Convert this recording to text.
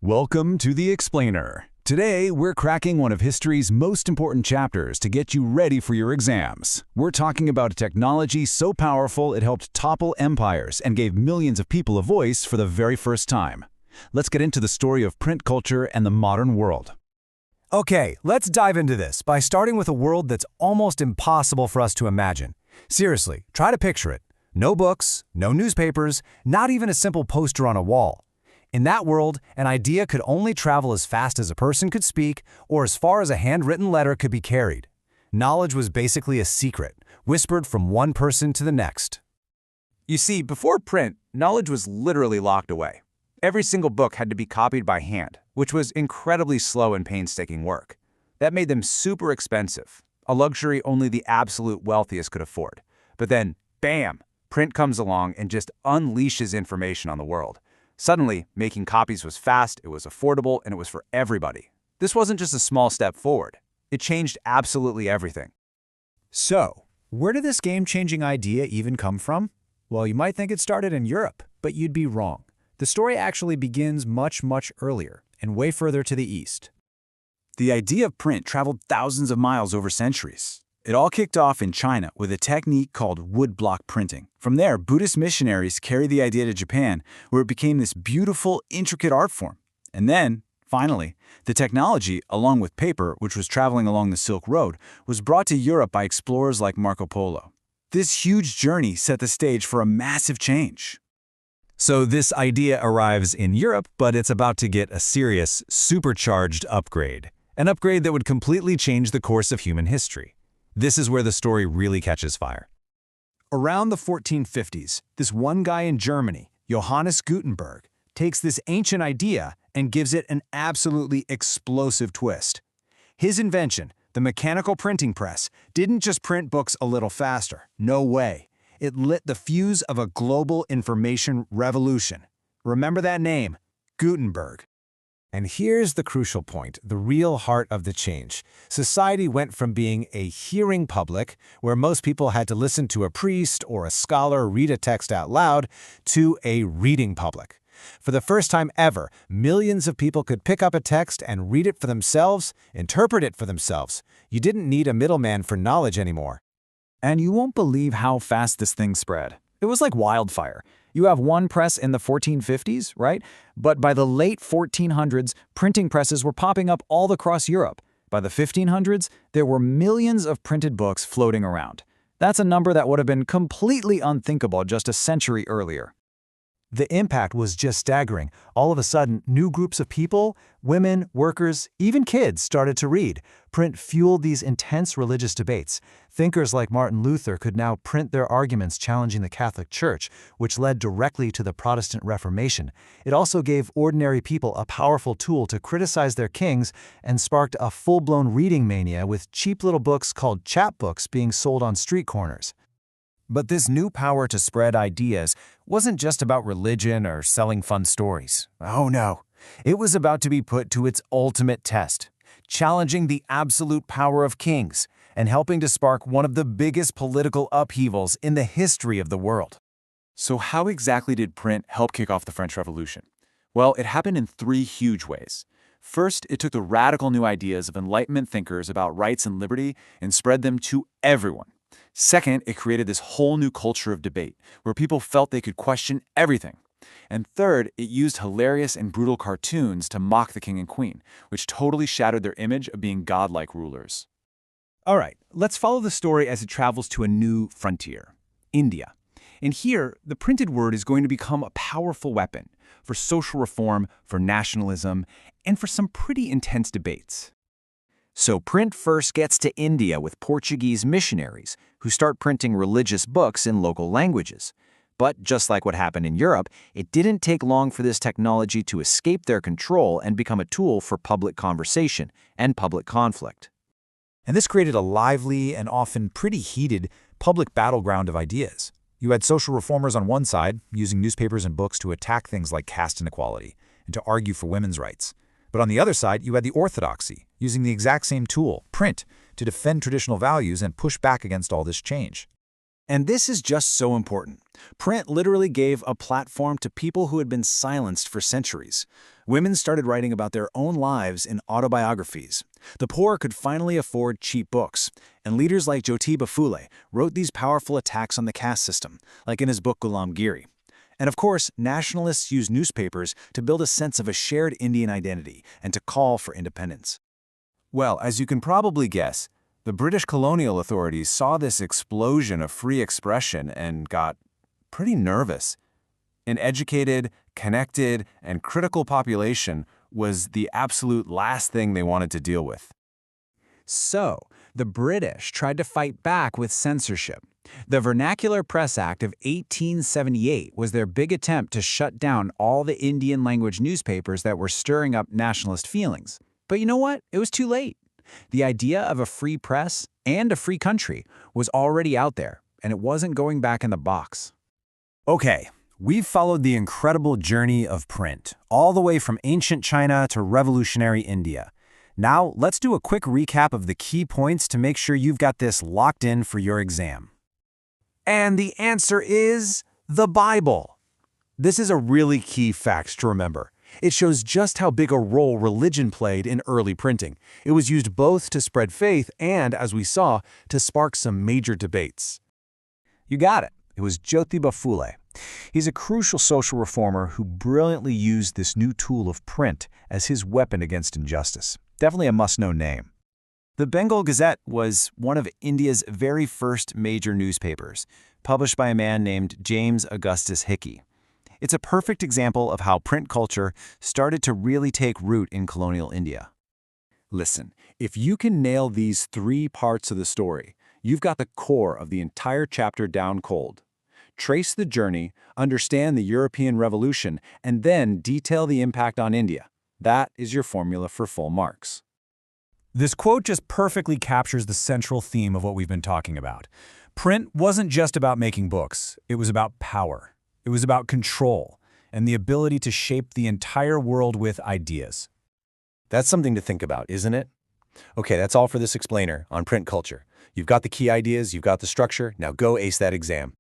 Welcome to The Explainer. Today, we're cracking one of history's most important chapters to get you ready for your exams. We're talking about a technology so powerful it helped topple empires and gave millions of people a voice for the very first time. Let's get into the story of print culture and the modern world. Okay, let's dive into this by starting with a world that's almost impossible for us to imagine. Seriously, try to picture it. No books, no newspapers, not even a simple poster on a wall. In that world, an idea could only travel as fast as a person could speak or as far as a handwritten letter could be carried. Knowledge was basically a secret, whispered from one person to the next. You see, before print, knowledge was literally locked away. Every single book had to be copied by hand, which was incredibly slow and painstaking work. That made them super expensive, a luxury only the absolute wealthiest could afford. But then, bam, print comes along and just unleashes information on the world. Suddenly, making copies was fast, it was affordable, and it was for everybody. This wasn't just a small step forward. It changed absolutely everything. So, where did this game-changing idea even come from? Well, you might think it started in Europe, but you'd be wrong. The story actually begins much, much earlier and way further to the east. The idea of print traveled thousands of miles over centuries. It all kicked off in China with a technique called woodblock printing. From there, Buddhist missionaries carried the idea to Japan, where it became this beautiful, intricate art form. And then, finally, the technology, along with paper, which was traveling along the Silk Road, was brought to Europe by explorers like Marco Polo. This huge journey set the stage for a massive change. So this idea arrives in Europe, but it's about to get a serious, supercharged upgrade. An upgrade that would completely change the course of human history. This is where the story really catches fire. Around the 1450s, this one guy in Germany, Johannes Gutenberg, takes this ancient idea and gives it an absolutely explosive twist. His invention, the mechanical printing press, didn't just print books a little faster. No way. It lit the fuse of a global information revolution. Remember that name, Gutenberg. And here's the crucial point, the real heart of the change. Society went from being a hearing public, where most people had to listen to a priest or a scholar read a text out loud, to a reading public. For the first time ever, millions of people could pick up a text and read it for themselves, interpret it for themselves. You didn't need a middleman for knowledge anymore. And you won't believe how fast this thing spread. It was like wildfire. You have one press in the 1450s, right? But by the late 1400s, printing presses were popping up all across Europe. By the 1500s, there were millions of printed books floating around. That's a number that would have been completely unthinkable just a century earlier. The impact was just staggering. All of a sudden, new groups of people, women, workers, even kids started to read. Print fueled these intense religious debates. Thinkers like Martin Luther could now print their arguments challenging the Catholic Church, which led directly to the Protestant Reformation. It also gave ordinary people a powerful tool to criticize their kings and sparked a full-blown reading mania with cheap little books called chapbooks being sold on street corners. But this new power to spread ideas wasn't just about religion or selling fun stories. Oh no, it was about to be put to its ultimate test, challenging the absolute power of kings and helping to spark one of the biggest political upheavals in the history of the world. So how exactly did print help kick off the French Revolution? Well, it happened in three huge ways. First, it took the radical new ideas of Enlightenment thinkers about rights and liberty and spread them to everyone. Second, it created this whole new culture of debate, where people felt they could question everything. And third, it used hilarious and brutal cartoons to mock the king and queen, which totally shattered their image of being godlike rulers. All right, let's follow the story as it travels to a new frontier, India. And here, the printed word is going to become a powerful weapon for social reform, for nationalism, and for some pretty intense debates. So print first gets to India with Portuguese missionaries who start printing religious books in local languages. But just like what happened in Europe, it didn't take long for this technology to escape their control and become a tool for public conversation and public conflict. And this created a lively and often pretty heated public battleground of ideas. You had social reformers on one side, using newspapers and books to attack things like caste inequality and to argue for women's rights. But on the other side, you had the orthodoxy, using the exact same tool, print, to defend traditional values and push back against all this change. And this is just so important. Print literally gave a platform to people who had been silenced for centuries. Women started writing about their own lives in autobiographies. The poor could finally afford cheap books, and leaders like Jyotiba Phule wrote these powerful attacks on the caste system, like in his book Ghulamgiri. And of course, nationalists used newspapers to build a sense of a shared Indian identity and to call for independence. Well, as you can probably guess, the British colonial authorities saw this explosion of free expression and got pretty nervous. An educated, connected, and critical population was the absolute last thing they wanted to deal with. So, the British tried to fight back with censorship. The Vernacular Press Act of 1878 was their big attempt to shut down all the Indian language newspapers that were stirring up nationalist feelings. But you know what? It was too late. The idea of a free press and a free country was already out there, and it wasn't going back in the box. Okay, we've followed the incredible journey of print, all the way from ancient China to revolutionary India. Now, let's do a quick recap of the key points to make sure you've got this locked in for your exam. And the answer is the Bible. This is a really key fact to remember. It shows just how big a role religion played in early printing. It was used both to spread faith and, as we saw, to spark some major debates. You got it. It was Jyotiba Phule. He's a crucial social reformer who brilliantly used this new tool of print as his weapon against injustice. Definitely a must-know name. The Bengal Gazette was one of India's very first major newspapers, published by a man named James Augustus Hickey. It's a perfect example of how print culture started to really take root in colonial India. Listen, if you can nail these 3 parts of the story, you've got the core of the entire chapter down cold. Trace the journey, understand the European Revolution, and then detail the impact on India. That is your formula for full marks. This quote just perfectly captures the central theme of what we've been talking about. Print wasn't just about making books. It was about power. It was about control and the ability to shape the entire world with ideas. That's something to think about, isn't it? Okay, that's all for this explainer on print culture. You've got the key ideas, you've got the structure, now go ace that exam.